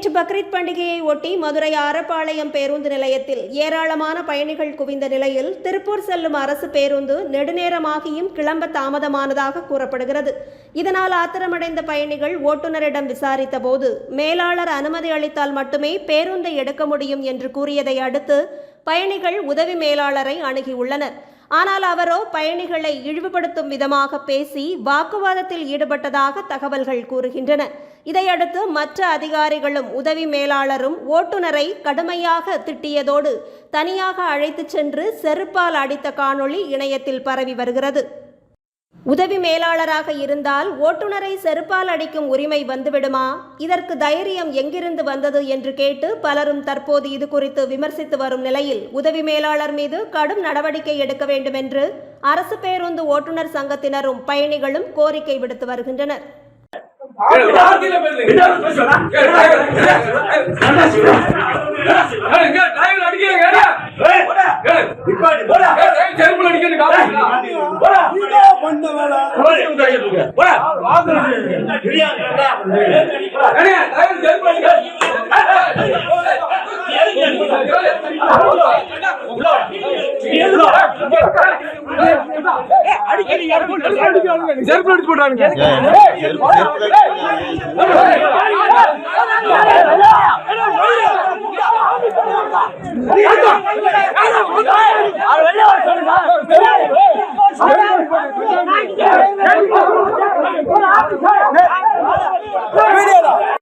நேற்று பக்ரீத் பண்டிகையை ஒட்டி மதுரை ஆரப்பாளையம் பேருந்து நிலையத்தில் ஏராளமான பயணிகள் குவிந்த நிலையில் திருப்பூர் செல்லும் அரசு பேருந்து நெடுநேரமாகியும் கிளம்ப தாமதமானதாக கூறப்படுகிறது. இதனால் ஆத்திரமடைந்த பயணிகள் ஓட்டுநரிடம் விசாரித்த போது மேலாளர் அனுமதி அளித்தால் மட்டுமே பேருந்தை எடுக்க முடியும் என்று கூறியதை அடுத்து பயணிகள் உதவி மேலாளரை அணுகியுள்ளனர். ஆனால் அவரோ பயணிகளை இழிவுபடுத்தும் விதமாக பேசி வாக்குவாதத்தில் ஈடுபட்டதாக தகவல்கள் கூறுகின்றன. இதையடுத்து மற்ற அதிகாரிகளும் உதவி மேலாளரும் ஓட்டுநரை கடுமையாக திட்டியதோடு தனியாக அழைத்துச் சென்று செருப்பால் அடித்த காணொளி இணையத்தில் பரவி வருகிறது. உதவி மேலாளராக இருந்தால் ஓட்டுநரை செருப்பால் அடிக்கும் உரிமை வந்துவிடுமா? இதற்கு தைரியம் எங்கிருந்து வந்தது என்று கேட்டு பலரும் தற்போது இது குறித்து விமர்சித்து வரும் நிலையில் உதவி மேலாளர் மீது கடும் நடவடிக்கை எடுக்க வேண்டும் என்று அரசு பேருந்து ஓட்டுநர் சங்கத்தினரும் பயணிகளும் கோரிக்கை விடுத்து வருகின்றனர். அடிக்கடி